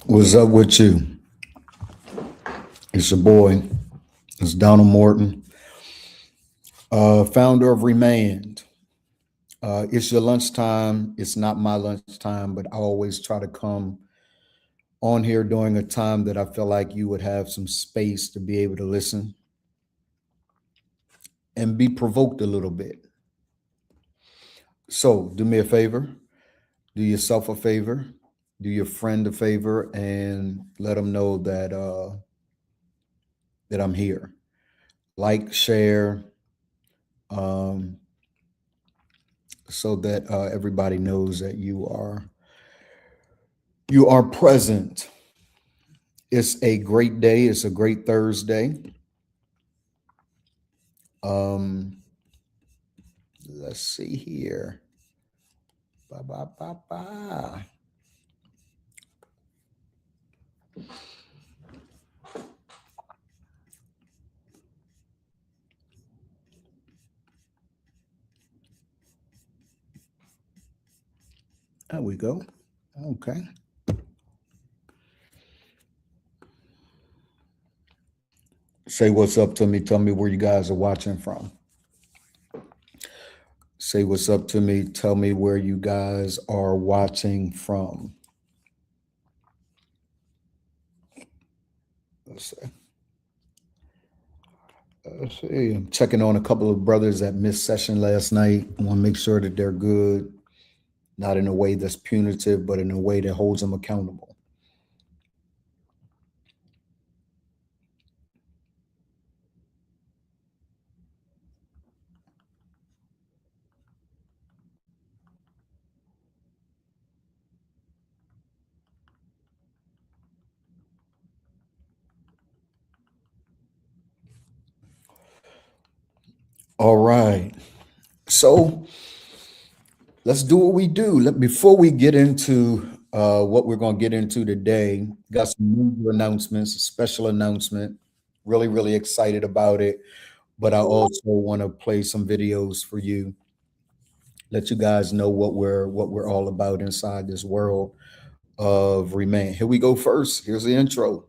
What's up with you? It's your boy. It's Donald Morton, founder of ReManned. It's your lunchtime. It's not my lunchtime, but I always try to come on here during a time that I feel like you would have some space to be able to listen and be provoked a little bit. So do me a favor, do yourself a favor, do your friend a favor, and let them know that I'm here. Like, share, um, so that everybody knows that you are present. It's a great day. It's a great Thursday. Um, let's see here. Ba, ba, ba, ba. There we go. Okay. Say what's up to me. Tell me where you guys are watching from. Say what's up to me. Tell me where you guys are watching from. Let's see. Let's see. I'm checking on a couple of brothers that missed session last night. I want to make sure that they're good, not in a way that's punitive, but in a way that holds them accountable. All right. So let's do what we do. Before we get into what we're going to get into today, got some major announcements, a special announcement. Really, really excited about it. But I also want to play some videos for you, let you guys know what we're all about inside this world of Remain. Here we go first. Here's the intro.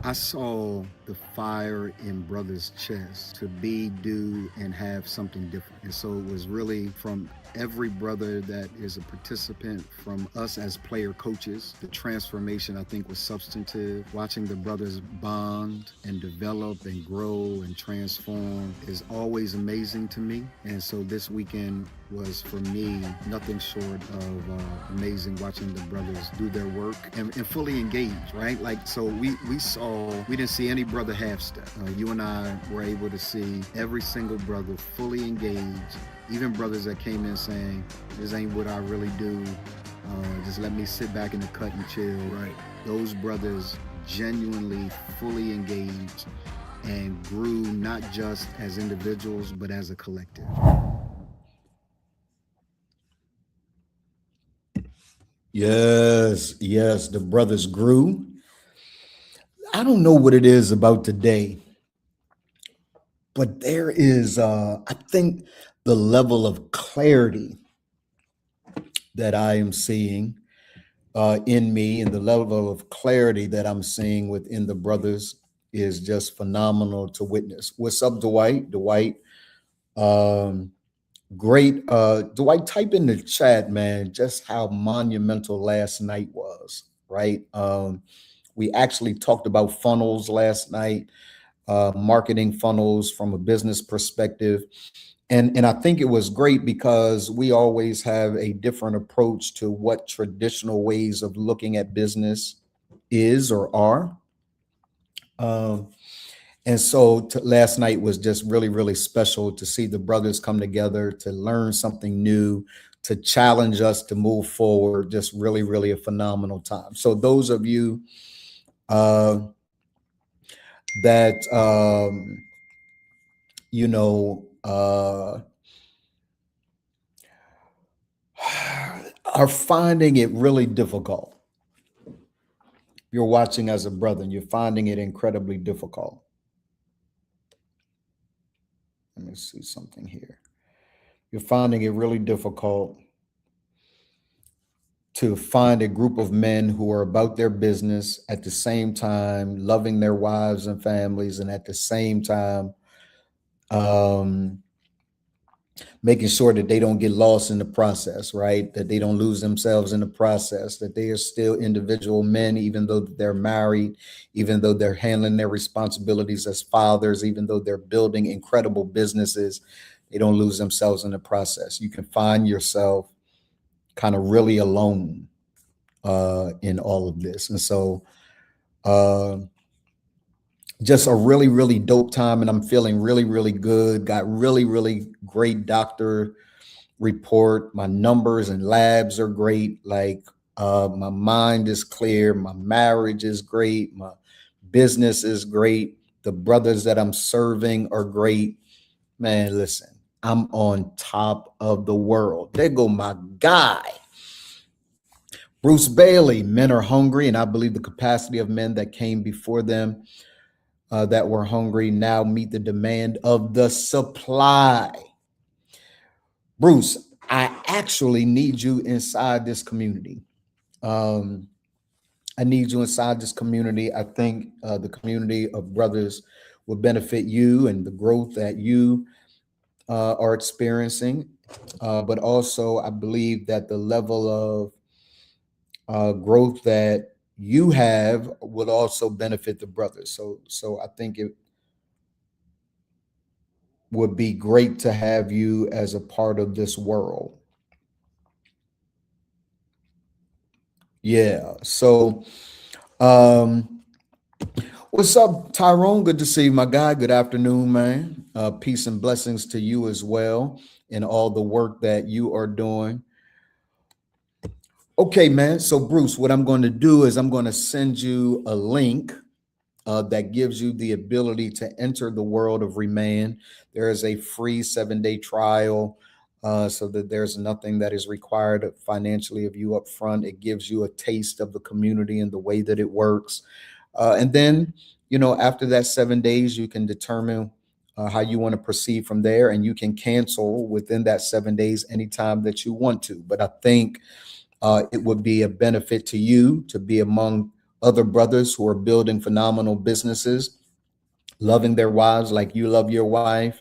I saw the fire in brother's chest to be, do, and have something different. And so it was really from every brother that is a participant, from us as player coaches. The transformation, I think, was substantive. Watching the brothers bond and develop and grow and transform is always amazing to me. And so this weekend was, for me, nothing short of amazing, watching the brothers do their work and fully engaged, right? Like, so we didn't see any brother half step. You and I were able to see every single brother fully engaged, even brothers that came in saying, this ain't what I really do. Just let me sit back in the cut and chill. Right. Those brothers genuinely fully engaged and grew, not just as individuals, but as a collective. Yes, yes, the brothers grew. I don't know what it is about today, but there is, I think, the level of clarity that I am seeing in me, and the level of clarity that I'm seeing within the brothers is just phenomenal to witness. What's up, Dwight? Dwight, um, great. Dwight, type in the chat, man, just how monumental last night was, right? We actually talked about funnels last night, marketing funnels from a business perspective. And I think it was great because we always have a different approach to what traditional ways of looking at business is or are. Um, and so last night was just really, really special to see the brothers come together to learn something new, to challenge us to move forward. Just really, really a phenomenal time. So those of you uh, that you know are finding it really difficult. You're watching as a brother and you're finding it incredibly difficult. Let me see something here. You're finding it really difficult to find a group of men who are about their business at the same time, loving their wives and families, and at the same time, um, making sure that they don't get lost in the process, right? That they don't lose themselves in the process, that they are still individual men, even though they're married, even though they're handling their responsibilities as fathers, even though they're building incredible businesses, they don't lose themselves in the process. You can find yourself kind of really alone in all of this. And so, uh, just a really, really dope time. And I'm feeling really, really good. Got really, really great doctor report. My numbers and labs are great. Like, my mind is clear. My marriage is great. My business is great. The brothers that I'm serving are great. Man, listen, I'm on top of the world. There go my guy. Bruce Bailey, men are hungry, and I believe the capacity of men that came before them that were hungry now meet the demand of the supply. Bruce, I actually need you inside this community. Um, I need you inside this community. I think the community of brothers will benefit you and the growth that you are experiencing. But also, I believe that the level of growth that you have would also benefit the brothers. So I think it would be great to have you as a part of this world. Yeah. So, um, what's up, Tyrone? Good to see you, my guy. Good afternoon, man. Peace and blessings to you as well, and all the work that you are doing. Okay, man. So, Bruce, what I'm going to do is I'm going to send you a link that gives you the ability to enter the world of ReManned. There is a free 7-day trial, so that there's nothing that is required financially of you up front. It gives you a taste of the community and the way that it works. And then, after that 7 days, you can determine how you want to proceed from there, and you can cancel within that 7 days anytime that you want to. But I think it would be a benefit to you to be among other brothers who are building phenomenal businesses, loving their wives like you love your wife,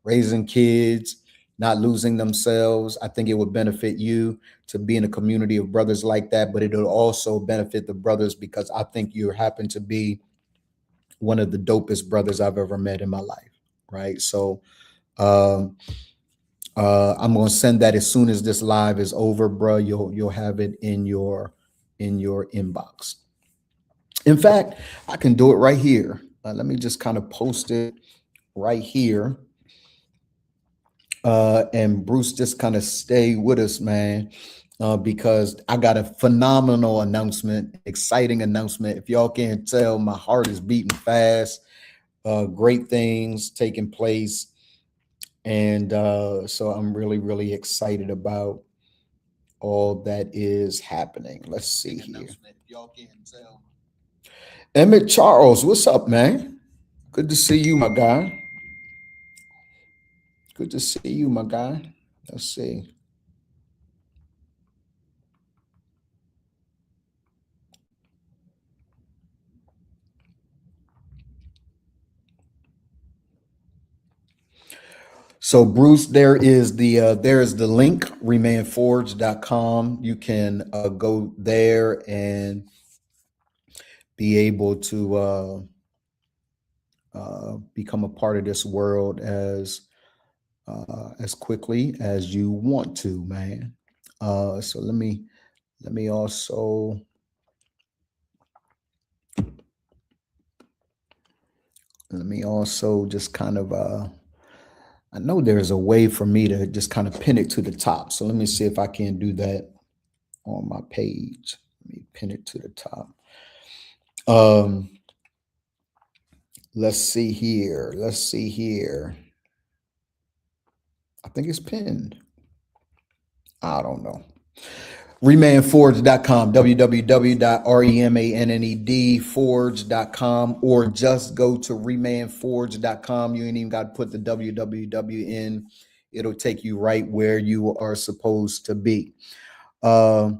raising kids, not losing themselves. I think it would benefit you to be in a community of brothers like that, but it'll also benefit the brothers because I think you happen to be one of the dopest brothers I've ever met in my life. Right. So, um, I'm gonna send that as soon as this live is over, bro. You'll have it in your inbox. In fact, I can do it right here. Let me just kind of post it right here. And Bruce, just kind of stay with us, man, because I got a phenomenal announcement, exciting announcement. If y'all can't tell, my heart is beating fast. Great things taking place. And so I'm really, really excited about all that is happening. Let's see here. Y'all can't tell. Emmett Charles, what's up, man? Good to see you, my guy. Good to see you, my guy. Let's see. So Bruce, there is the link, remandforge.com. You can go there and be able to become a part of this world as quickly as you want to, man. So let me also just kind of I know there's a way for me to just kind of pin it to the top. So let me see if I can do that on my page. Let me pin it to the top. Um, let's see here. Let's see here. I think it's pinned. I don't know. ReMannedForge.com, www.remannedforge.com, or just go to ReMannedForge.com. You ain't even got to put the www in. It'll take you right where you are supposed to be. Okay,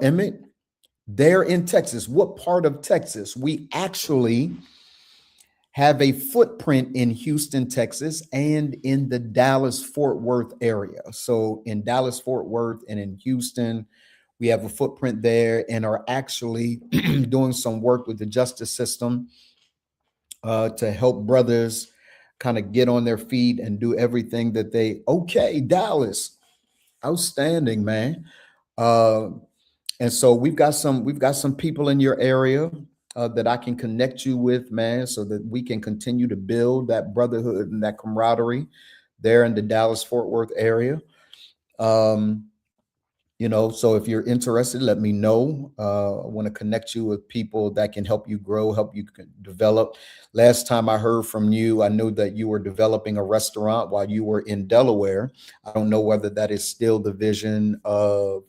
Emmett, they're in Texas. What part of Texas? We actually have a footprint in Houston, Texas, and in the Dallas-Fort Worth area. So in Dallas-Fort Worth and in Houston, we have a footprint there and are actually doing some work with the justice system to help brothers kind of get on their feet and do everything that they, okay, Dallas, outstanding, man. And so we've got some people in your area that I can connect you with, man, so that we can continue to build that brotherhood and that camaraderie there in the Dallas-Fort Worth area. So if you're interested, let me know. I want to connect you with people that can help you grow, help you develop. Last time I heard from you, I knew that you were developing a restaurant while you were in Delaware. I don't know whether that is still the vision of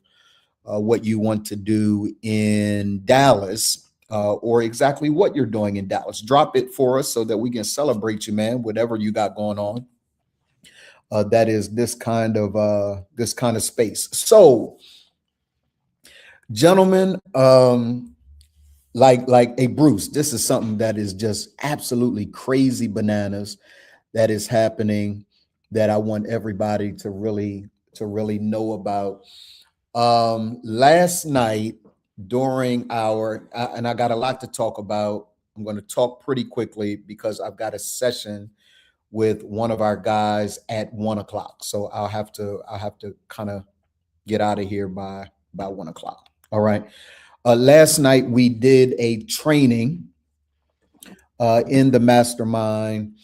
what you want to do in Dallas, or exactly what you're doing in Dallas. Drop it for us so that we can celebrate you, man, whatever you got going on. That is this kind of space. So, gentlemen, like hey Bruce, this is something that is just absolutely crazy bananas that is happening that I want everybody to really know about. Last night during and I got a lot to talk about. I'm going to talk pretty quickly because I've got a session with one of our guys at 1:00. So I'll have to kind of get out of here by 1:00. All right. Last night we did a training in the mastermind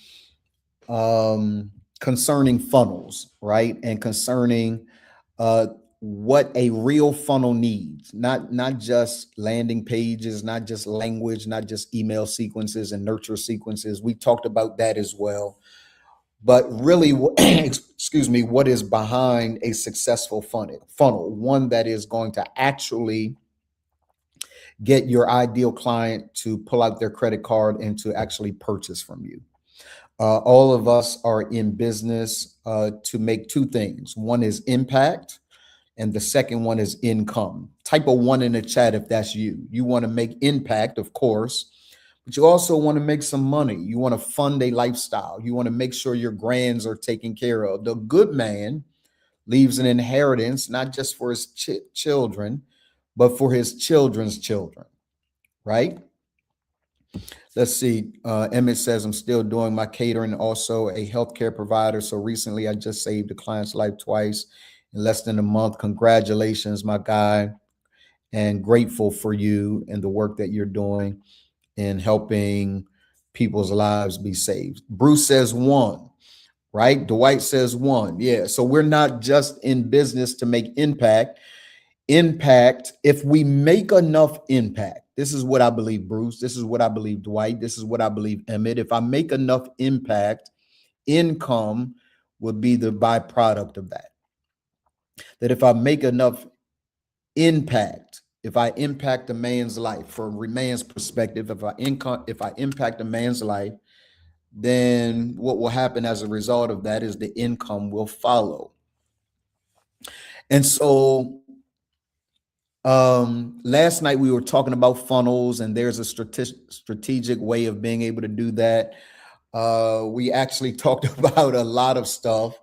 concerning funnels, right? And concerning what a real funnel needs, not just landing pages, not just language, not just email sequences and nurture sequences. We talked about that as well. But really, excuse me, what is behind a successful funnel, one that is going to actually get your ideal client to pull out their credit card and to actually purchase from you. All of us are in business to make two things. One is impact, and the second one is income. Type a 1 in the chat if that's you. You want to make impact, of course, but you also want to make some money. You want to fund a lifestyle. You want to make sure your grands are taken care of. The good man leaves an inheritance, not just for his children, but for his children's children, right? Let's see. Emmett says, I'm still doing my catering, also a healthcare provider. So recently I just saved a client's life twice in less than a month. Congratulations, my guy. And grateful for you and the work that you're doing in helping people's lives be saved. Bruce says 1, right? Dwight says 1. Yeah. So we're not just in business to make impact. Impact, if we make enough impact, this is what I believe, Bruce. This is what I believe, Dwight. This is what I believe, Emmett. If I make enough impact, income would be the byproduct of that. That if I make enough impact, if I impact a man's life, from ReManned's perspective, if I impact a man's life, then what will happen as a result of that is the income will follow. And so last night we were talking about funnels, and there's a strategic way of being able to do that. We actually talked about a lot of stuff,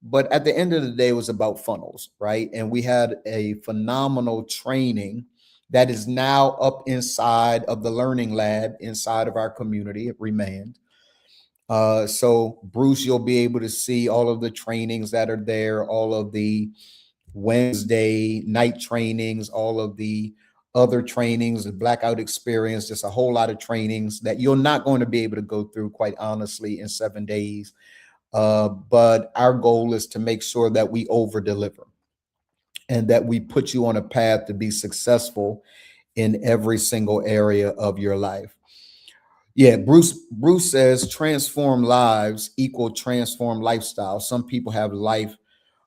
but at the end of the day, it was about funnels, right? And we had a phenomenal training that is now up inside of the learning lab inside of our community at ReManned. So Bruce, you'll be able to see all of the trainings that are there, all of the Wednesday night trainings, all of the other trainings, the blackout experience, just a whole lot of trainings that you're not going to be able to go through, quite honestly, in 7 days. But our goal is to make sure that we over deliver and that we put you on a path to be successful in every single area of your life. Yeah, Bruce says transform lives equal transform lifestyle. Some people have life,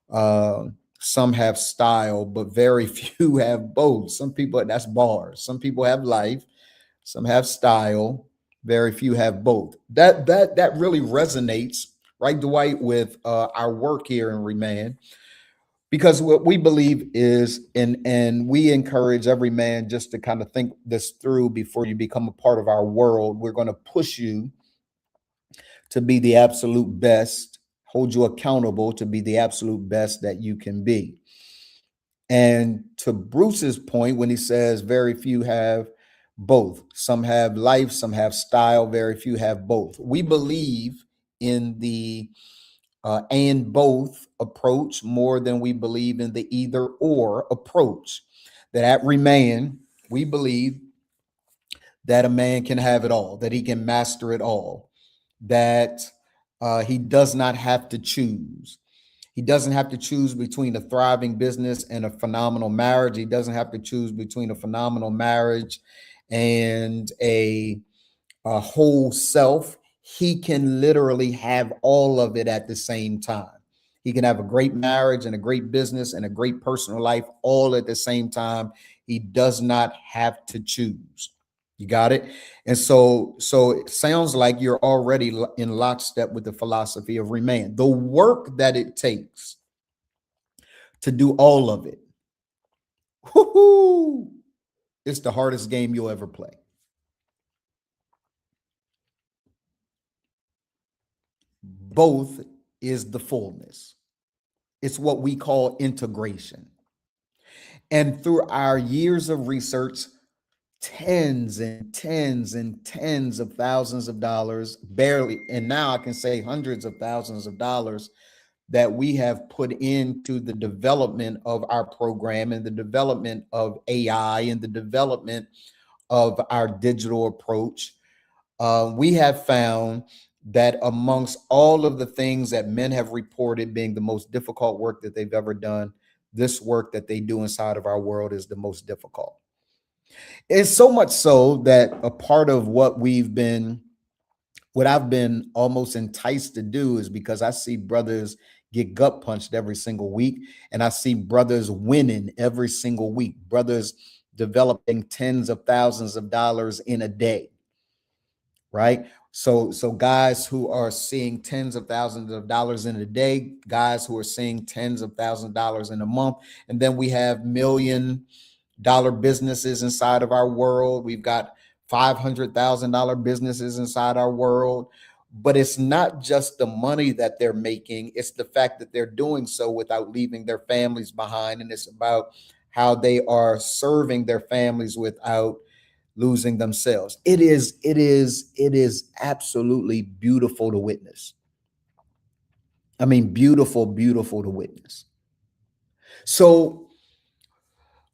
uh, some have style, but very few have both. Some people, that's bars. Some people have life, some have style, very few have both. That really resonates, right, Dwight, with our work here in ReManned. Because what we believe is, and we encourage every man just to kind of think this through before you become a part of our world. We're going to push you to be the absolute best, hold you accountable to be the absolute best that you can be. And to Bruce's point, when he says very few have both, some have life, some have style, very few have both. We believe in the and both approach more than we believe in the either or approach. That at ReManned, we believe that a man can have it all, that he can master it all, that he does not have to choose. He doesn't have to choose between a thriving business and a phenomenal marriage. He doesn't have to choose between a phenomenal marriage and a whole self. He can literally have all of it at the same time. He can have a great marriage and a great business and a great personal life all at the same time. He does not have to choose. You got it? And so it sounds like you're already in lockstep with the philosophy of ReManned. The work that it takes to do all of it, whoo-hoo, it's the hardest game you'll ever play. Both is the fullness. It's what we call integration. And through our years of research, tens and tens and tens of thousands of dollars, barely, and now I can say hundreds of thousands of dollars that we have put into the development of our program and the development of AI and the development of our digital approach. We have found that amongst all of the things that men have reported being the most difficult work that they've ever done, this work that they do inside of our world is the most difficult. It's so much so that a part of what I've been almost enticed to do is because I see brothers get gut punched every single week, and I see brothers winning every single week, brothers developing tens of thousands of dollars in a day, right? So guys who are seeing tens of thousands of dollars in a day, guys who are seeing tens of thousands of dollars in a month, and then we have $1 million businesses inside of our world. We've got $500,000 businesses inside our world. But it's not just the money that they're making, it's the fact that they're doing so without leaving their families behind. And it's about how they are serving their families without losing themselves. It is absolutely beautiful to witness. I mean, beautiful, beautiful to witness. So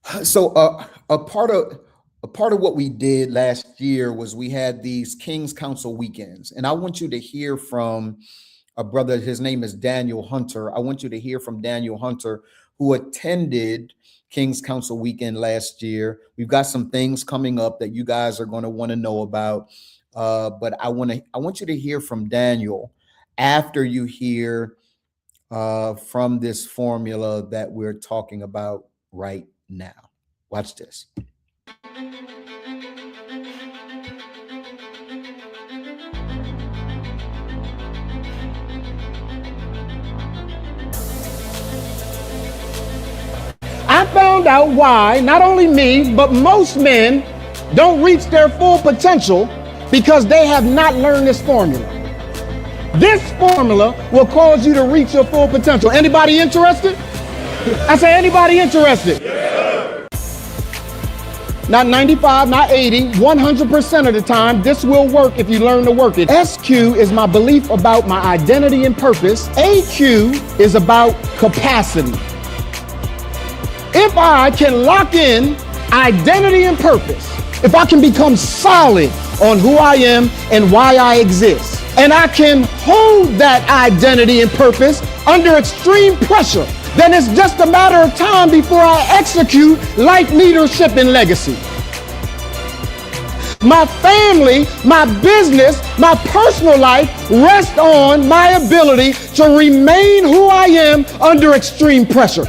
a part of what we did last year was we had these King's Council weekends, and I want you to hear from a brother. His name is Daniel Hunter. I want you to hear from Daniel Hunter, who attended King's Council weekend last year. We've got some things coming up that you guys are going to want to know about, but I want you to hear from Daniel after you hear from this formula that we're talking about right now. Watch this. I found out why not only me, but most men don't reach their full potential because they have not learned this formula. This formula will cause you to reach your full potential. Anybody interested? I say, anybody interested? Yeah. Not 95, not 80, 100% of the time, this will work if you learn to work it. SQ is my belief about my identity and purpose. AQ is about capacity. If I can lock in identity and purpose, if I can become solid on who I am and why I exist, and I can hold that identity and purpose under extreme pressure, then it's just a matter of time before I execute life, leadership, and legacy. My family, my business, my personal life rest on my ability to remain who I am under extreme pressure.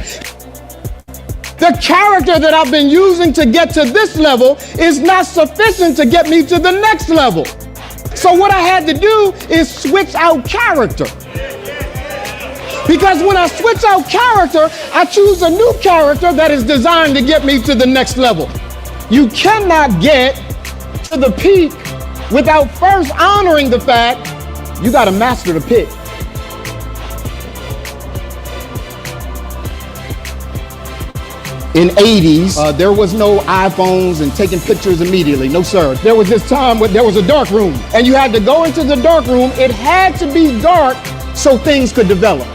The character that I've been using to get to this level is not sufficient to get me to the next level. So what I had to do is switch out character. Because when I switch out character, I choose a new character that is designed to get me to the next level. You cannot get to the peak without first honoring the fact you got to master the pit. In 80s, there was no iPhones and taking pictures immediately. No, sir. There was this time where there was a dark room and you had to go into the dark room. It had to be dark so things could develop.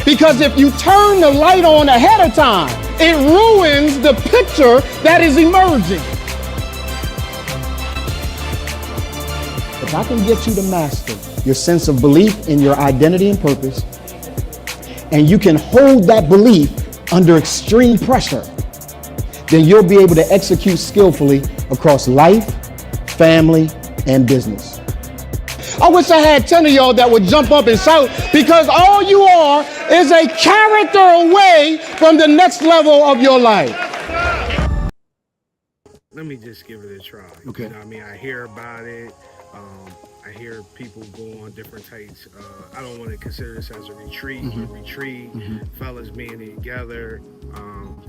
Because if you turn the light on ahead of time, it ruins the picture that is emerging. If I can get you to master your sense of belief in your identity and purpose, and you can hold that belief under extreme pressure, then you'll be able to execute skillfully across life, family, and business. I wish I had 10 of y'all that would jump up and shout, because all you are is a character away from the next level of your life. Let me just give it a try. Okay. You know what I mean? I hear about it. I hear people go on different types. I don't want to consider this as a retreat, fellas being together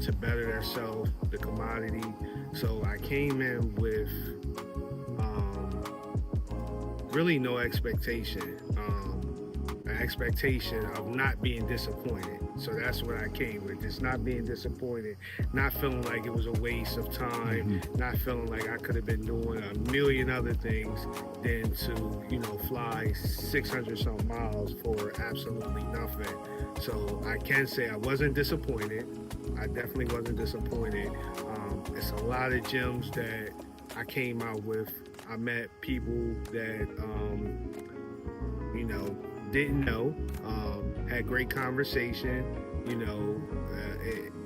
to better themselves, the commodity. So I came in with really no expectation. An expectation of not being disappointed. So that's what I came with, just not being disappointed, not feeling like it was a waste of time, not feeling like I could have been doing a million other things than to, you know, fly 600 some miles for absolutely nothing. So I can say I wasn't disappointed. I definitely wasn't disappointed. It's a lot of gems that I came out with. I met people that, you know, didn't know, had great conversation, you know,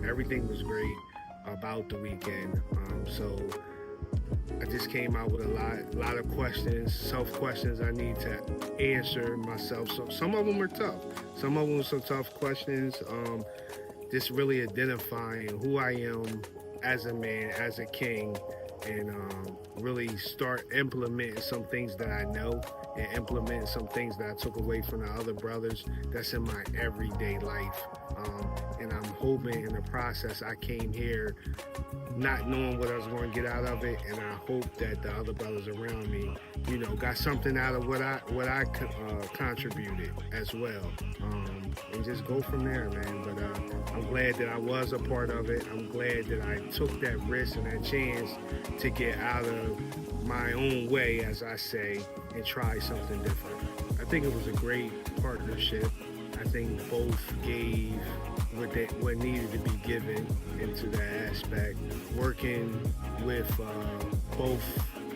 everything was great about the weekend. So I just came out with a lot of questions, self-questions I need to answer myself. So some of them are tough. Some of them are some tough questions. Just really identifying who I am as a man, as a king, and really start implementing some things that I know and implement some things that I took away from the other brothers that's in my everyday life. And I'm hoping in the process I came here not knowing what I was going to get out of it, and I hope that the other brothers around me, you know, got something out of what I contributed as well, and just go from there, man. But I'm glad that I was a part of it. I'm glad that I took that risk and that chance to get out of my own way, as I say, and try something different. I think it was a great partnership. I think both gave what needed to be given into that aspect. Working with both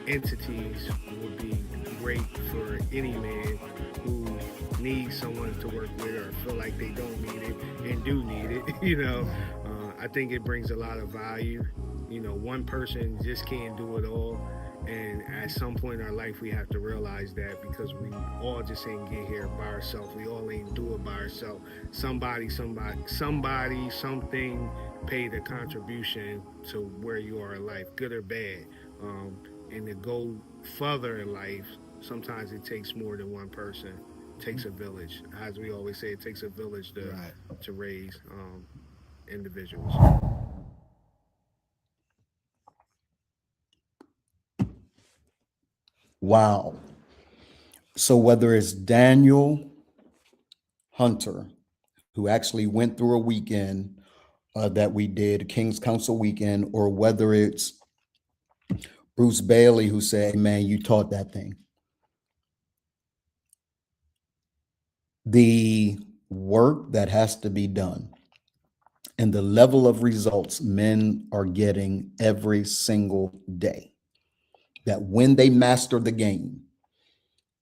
entities would be great for any man who needs someone to work with or feel like they don't need it and do need it. You know, I think it brings a lot of value. You know, one person just can't do it all. And at some point in our life, we have to realize that, because we all just ain't get here by ourselves. We all ain't do it by ourselves. Somebody, something paid a contribution to where you are in life, good or bad. And to go further in life, sometimes it takes more than one person. It takes a village. As we always say, it takes a village to raise individuals. Wow. So whether it's Daniel Hunter, who actually went through a weekend that we did, King's Council weekend, or whether it's Bruce Bailey, who said, man, you taught that thing. The work that has to be done and the level of results men are getting every single day, that when they master the game,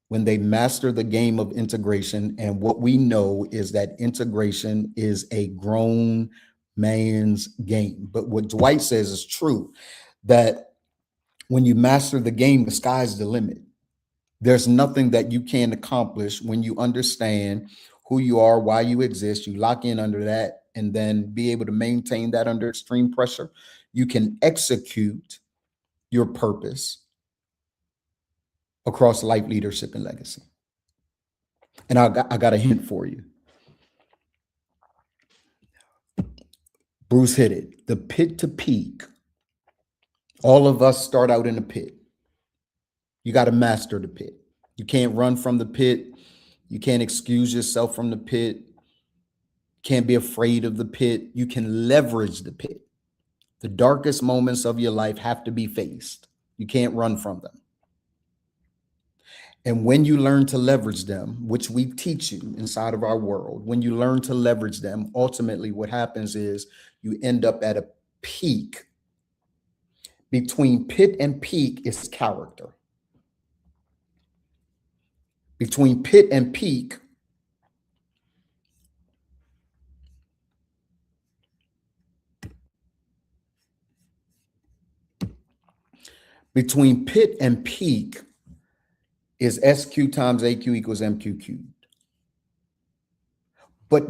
of integration, and what we know is that integration is a grown man's game. But what Dwight says is true, that When you master the game, the sky's the limit. There's nothing that you can't accomplish when you understand who you are, why you exist. You lock in under that and then be able to maintain that under extreme pressure. You can execute your purpose across life, leadership, and legacy. And I got a hint for you. Bruce hit it. The pit to peak. All of us start out in the pit. You got to master the pit. You can't run from the pit. You can't excuse yourself from the pit. Can't be afraid of the pit. You can leverage the pit. The darkest moments of your life have to be faced. You can't run from them. And when you learn to leverage them, which we teach you inside of our world, when you learn to leverage them, ultimately what happens is you end up at a peak. Between pit and peak is character. Between pit and peak, between pit and peak is SQ times AQ equals MQ cubed. But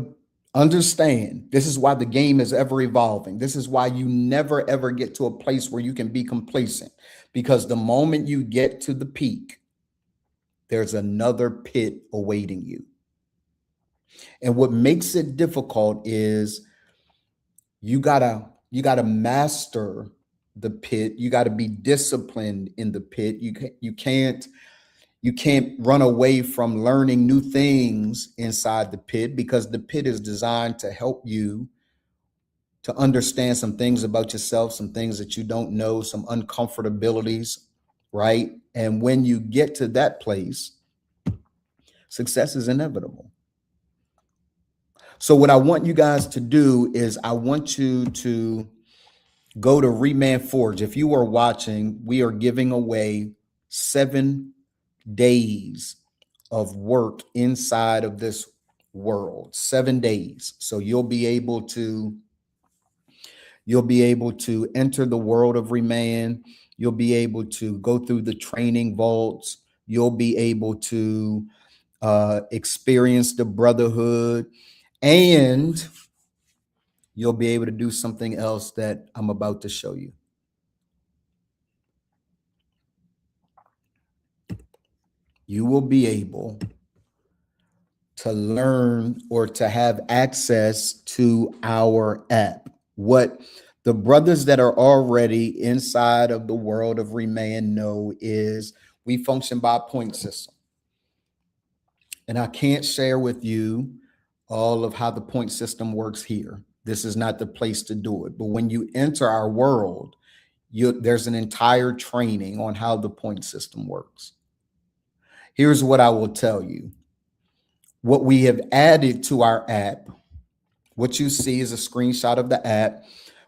understand, this is why the game is ever evolving. This is why you never, ever get to a place where you can be complacent. Because the moment you get to the peak, there's another pit awaiting you. And what makes it difficult is you gotta master the pit. You got to be disciplined in the pit. You can't run away from learning new things inside the pit, because the pit is designed to help you to understand some things about yourself, some things that you don't know, some uncomfortabilities, right? And when you get to that place, success is inevitable. So what I want you guys to do is I want you to go to ReManned Forge. If you are watching, we are giving away 7 days of work inside of this world. 7 days. So you'll be able to enter the world of ReManned. You'll be able to go through the training vaults. You'll be able to experience the brotherhood, and you'll be able to do something else that I'm about to show you. You will be able to learn or to have access to our app. What the brothers that are already inside of the world of ReManned know is we function by a point system. And I can't share with you all of how the point system works here. This is not the place to do it. But when you enter our world, there's an entire training on how the point system works. Here's what I will tell you. What we have added to our app, what you see is a screenshot of the app.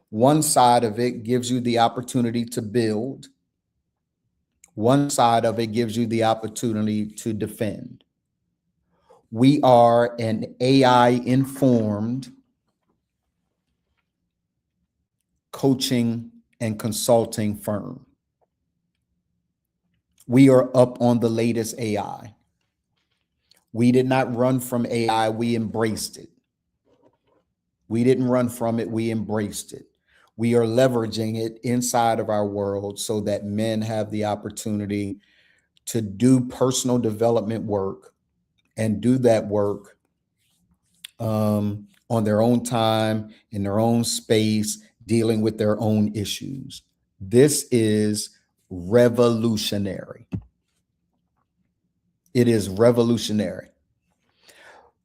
One side of it gives you the opportunity to build. One side of it gives you the opportunity to defend. We are an AI-informed coaching and consulting firm. We are up on the latest AI. We did not run from AI, we embraced it. We didn't run from it, we embraced it. We are leveraging it inside of our world so that men have the opportunity to do personal development work and do that work on their own time, in their own space, dealing with their own issues. This is revolutionary. It is revolutionary.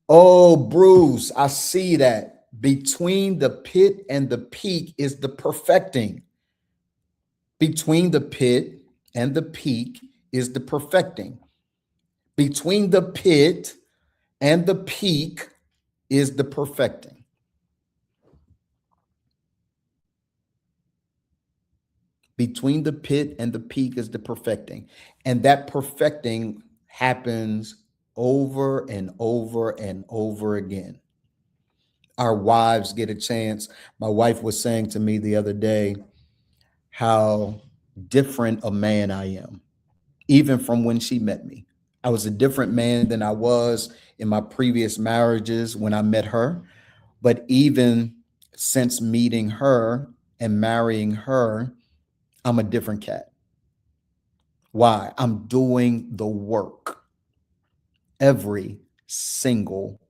Oh, Bruce, I see that. Between the pit and the peak is the perfecting. Between the pit and the peak is the perfecting. Between the pit and the peak is the perfecting. Between the pit and the peak is the perfecting. And that perfecting happens over and over and over again. Our wives get a chance. My wife was saying to me the other day how different a man I am, even from when she met me. I was a different man than I was in my previous marriages when I met her. But even since meeting her and marrying her, I'm a different cat. Why? I'm doing the work every single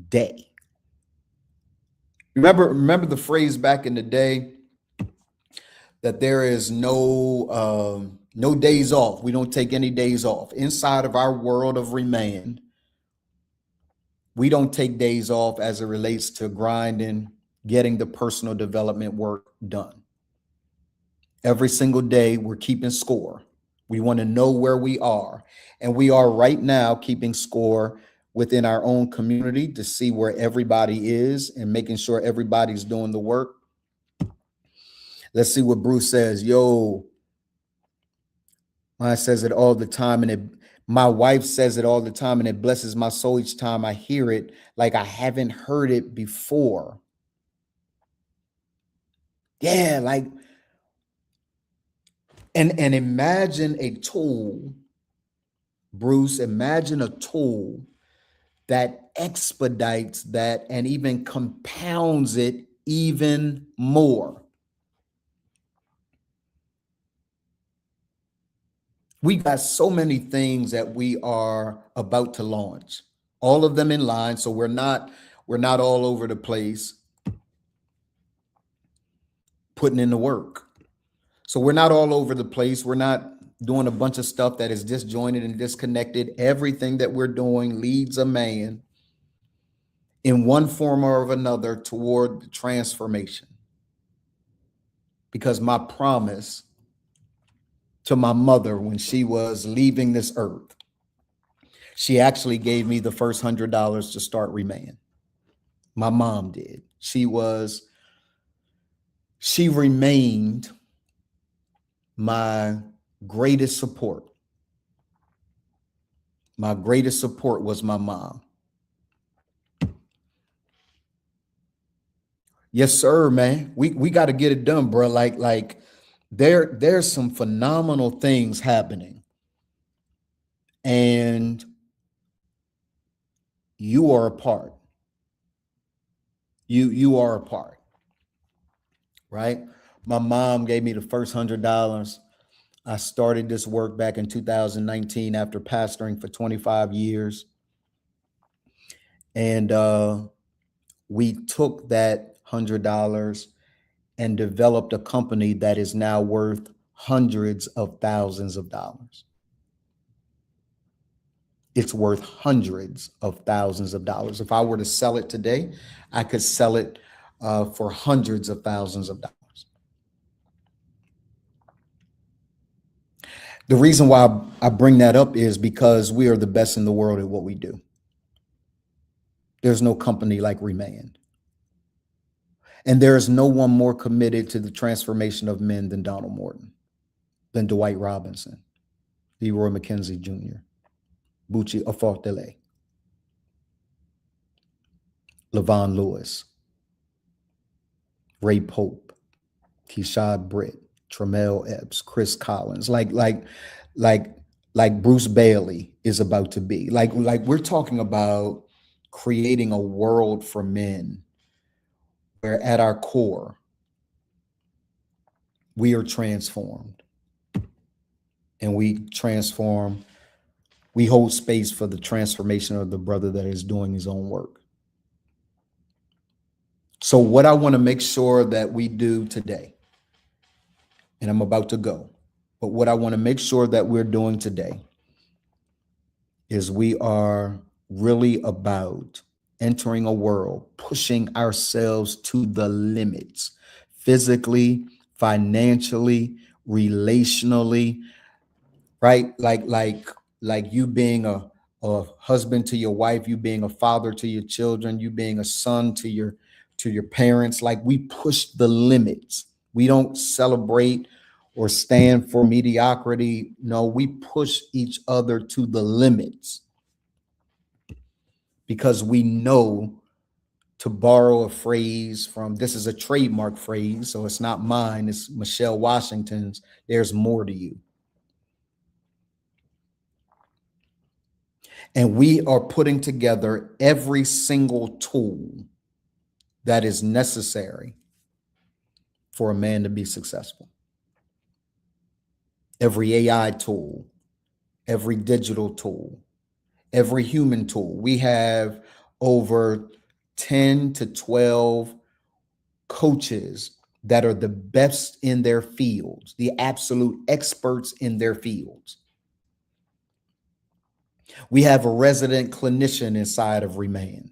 day. Remember the phrase back in the day that there is no days off. We don't take any days off. Inside of our world of ReManned, we don't take days off as it relates to grinding, getting the personal development work done. Every single day, we're keeping score. We want to know where we are. And we are right now keeping score within our own community to see where everybody is and making sure everybody's doing the work. Let's see what Bruce says. Yo, mine says it all the time, and my wife says it all the time, and it blesses my soul each time I hear it, like I haven't heard it before. Yeah, like, and imagine a tool, Bruce, imagine a tool that expedites that and even compounds it even more. We got so many things that we are about to launch, all of them in line. So we're not all over the place putting in the work. So we're not all over the place. We're not doing a bunch of stuff that is disjointed and disconnected. Everything that we're doing leads a man in one form or of another toward the transformation. Because my promise to my mother when she was leaving this earth, she actually gave me the first $100 to start ReManned. My mom did. She remained my greatest support. My greatest support was my mom. Yes, sir, man. We got to get it done, bro. Like there's some phenomenal things happening. And you are a part. You are a part. Right? My mom gave me the first $100. I started this work back in 2019 after pastoring for 25 years. And we took that $100 and developed a company that is now worth hundreds of thousands of dollars. It's worth hundreds of thousands of dollars. If I were to sell it today, I could sell it for hundreds of thousands of dollars. The reason why I bring that up is because we are the best in the world at what we do. There's no company like ReManned. And there is no one more committed to the transformation of men than Donald Morton, than Dwight Robinson, Leroy McKenzie Jr., Bucci Afortele, Levon Lewis, Ray Pope, Keshad Britt, Tremel Epps, Chris Collins, like Bruce Bailey is about to be. Like we're talking about creating a world for men where at our core, we are transformed. And we hold space for the transformation of the brother that is doing his own work. So what I want to make sure that we do today, and I'm about to go, but what I want to make sure that we're doing today is we are really about entering a world, pushing ourselves to the limits, physically, financially, relationally, right? Like you being a husband to your wife, you being a father to your children, you being a son to your parents. Like we push the limits. We don't celebrate or stand for mediocrity. No, we push each other to the limits because we know To borrow a phrase from, this is a trademark phrase, so it's not mine, it's Michelle Washington's, there's more to you. And we are putting together every single tool that is necessary for a man to be successful. Every AI tool, every digital tool, every human tool. We have over 10 to 12 coaches that are the best in their fields, the absolute experts in their fields. We have a resident clinician inside of ReManned.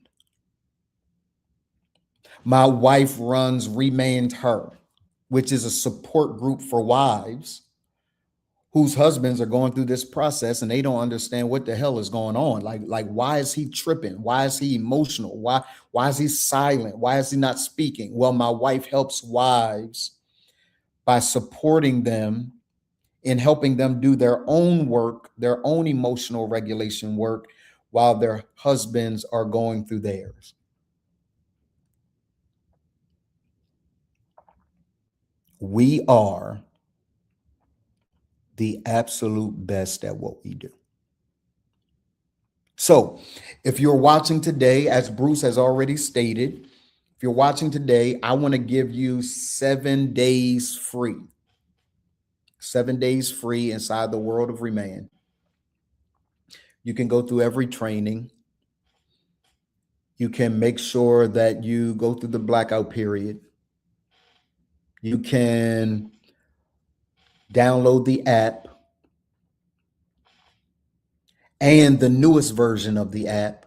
My wife runs ReManned Her, which is a support group for wives whose husbands are going through this process and they don't understand what the hell is going on. Like why is he tripping? Why is he emotional? Why is he silent? Why is he not speaking? Well, my wife helps wives by supporting them in helping them do their own work, their own emotional regulation work, while their husbands are going through theirs. We are the absolute best at what we do. So if you're watching today, as Bruce has already stated, if you're watching today, I want to give you 7 days free. 7 days free inside the world of ReManned. You can go through every training. You can make sure that you go through the blackout period. You can download the app and the newest version of the app.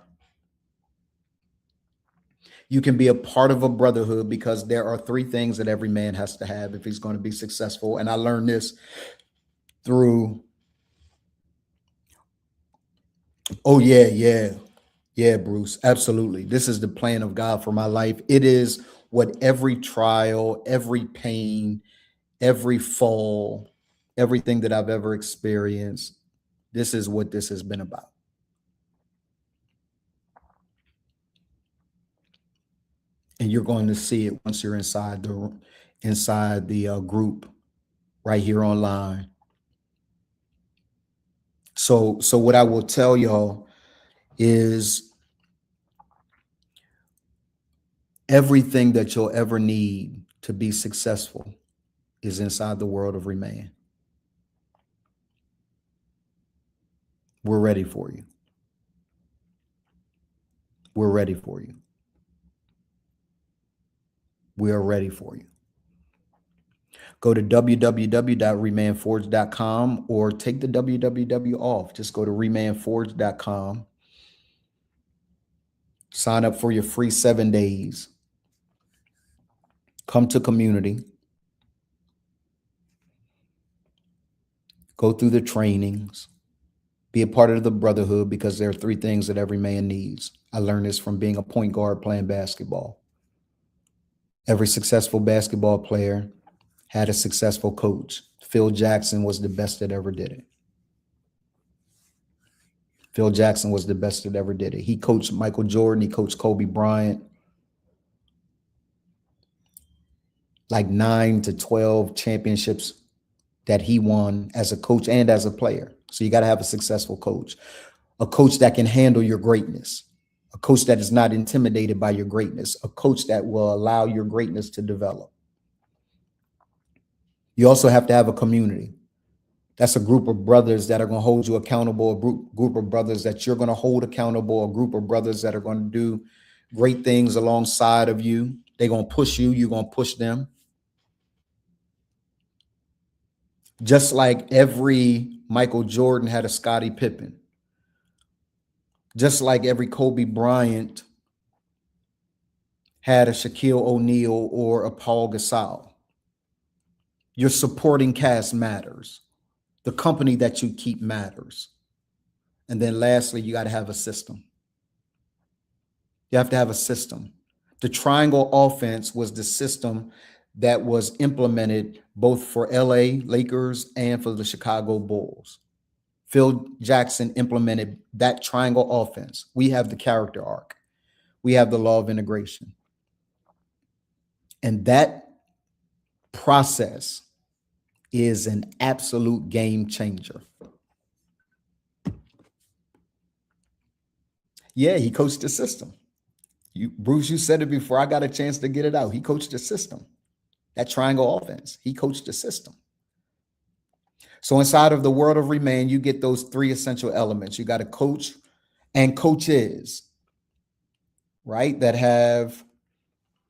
You can be a part of a brotherhood, because there are 3 things that every man has to have if he's going to be successful. And I learned this through, yeah, Bruce, absolutely. This is the plan of God for my life. It is what every trial, every pain, every fall, everything that I've ever experienced, this is what this has been about. And you're going to see it once you're inside the group right here online. So what I will tell y'all is everything that you'll ever need to be successful is inside the world of ReManned. We're ready for you. We're ready for you. We are ready for you. Go to www.remandforge.com or take the www off. Just go to remandforge.com. Sign up for your free 7 days. Come to community. Go through the trainings. Be a part of the brotherhood, because there are 3 things that every man needs. I learned this from being a point guard playing basketball. Every successful basketball player had a successful coach. Phil Jackson was the best that ever did it. Phil Jackson was the best that ever did it. He coached Michael Jordan. He coached Kobe Bryant. Like 9 to 12 championships that he won as a coach and as a player. So you got to have a successful coach, a coach that can handle your greatness, a coach that is not intimidated by your greatness, a coach that will allow your greatness to develop. You also have to have a community. That's a group of brothers that are going to hold you accountable, a group of brothers that you're going to hold accountable, a group of brothers that are going to do great things alongside of you. They're going to push you. You're going to push them. Just like every Michael Jordan had a Scottie Pippen. Just like every Kobe Bryant had a Shaquille O'Neal or a Paul Gasol. Your supporting cast matters. The company that you keep matters. And then lastly, you got to have a system. You have to have a system. The triangle offense was the system that was implemented both for LA Lakers and for the Chicago Bulls. Phil Jackson implemented that triangle offense. We have the character arc. we have the law of integration. And that process is an absolute game changer. Yeah, he coached the system. Bruce, you said it before I got a chance to get it out. He coached the system. That triangle offense, he coached the system. So inside of the world of ReManned, you get those three essential elements. You got a coach and coaches, right, that have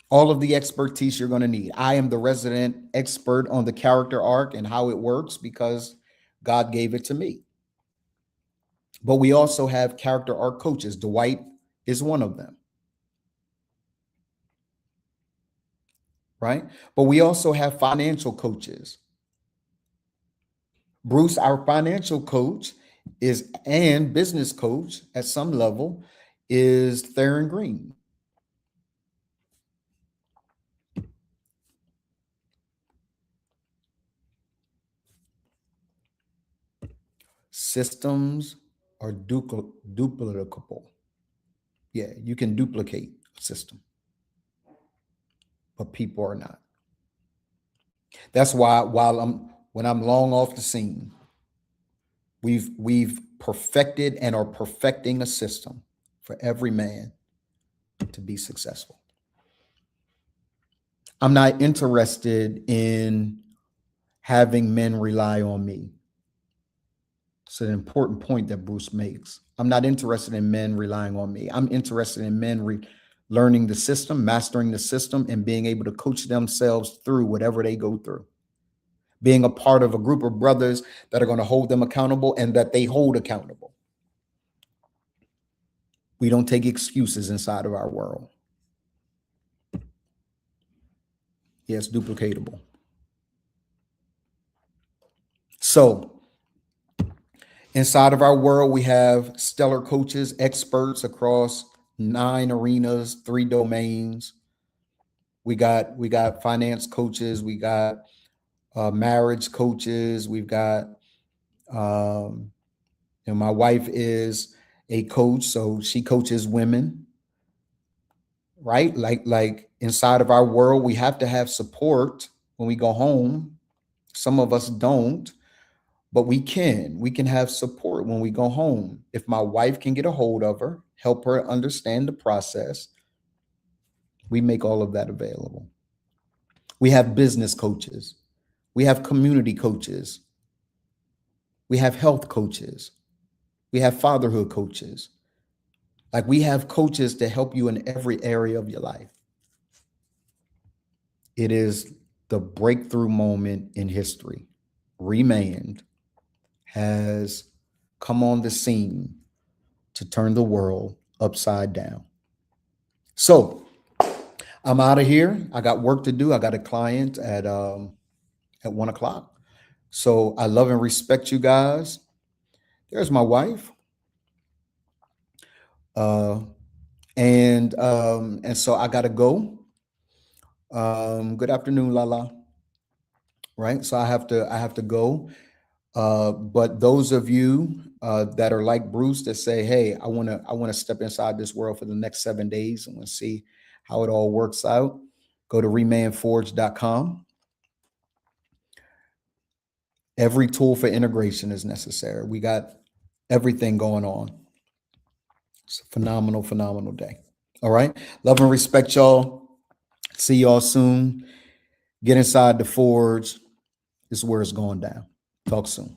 all of the expertise you're going to need. I am the resident expert on the character arc and how it works because God gave it to me. But we also have character arc coaches. Dwight is one of them. Right? But we also have financial coaches. Bruce, our financial coach is, and business coach at some level, is Theron Green. Systems are duplicable. Yeah, you can duplicate a system, but people are not. That's why when I'm long off the scene, we've perfected and are perfecting a system for every man to be successful. I'm not interested in having men rely on me. It's an important point that Bruce makes. I'm not interested in men relying on me. I'm interested in men learning the system, mastering the system, and being able to coach themselves through whatever they go through. Being a part of a group of brothers that are going to hold them accountable and that they hold accountable. We don't take excuses inside of our world. Yes, duplicatable. So inside of our world, we have stellar coaches, experts across 9 arenas, 3 domains. We got finance coaches. We got marriage coaches. We've got, and my wife is a coach, so she coaches women, right? Like inside of our world, we have to have support when we go home. Some of us don't, but we can have support when we go home. If my wife can get a hold of her, help her understand the process, we make all of that available. We have business coaches. We have community coaches. We have health coaches. We have fatherhood coaches. Like, we have coaches to help you in every area of your life. It is the breakthrough moment in history. ReManned has come on the scene to turn the world upside down. So I'm out of here. I got work to do. I got a client at 1 o'clock. So I love and respect you guys. There's my wife. And so I gotta go. Good afternoon, Lala. Right. So I have to go. But those of you that are like Bruce that say, hey, I wanna step inside this world for the next 7 days and see how it all works out, go to ReMannedForge.com. Every tool for integration is necessary. We got everything going on. It's a phenomenal, phenomenal day. All right. Love and respect, y'all. See y'all soon. Get inside the Forge. This is where it's going down. Talk soon.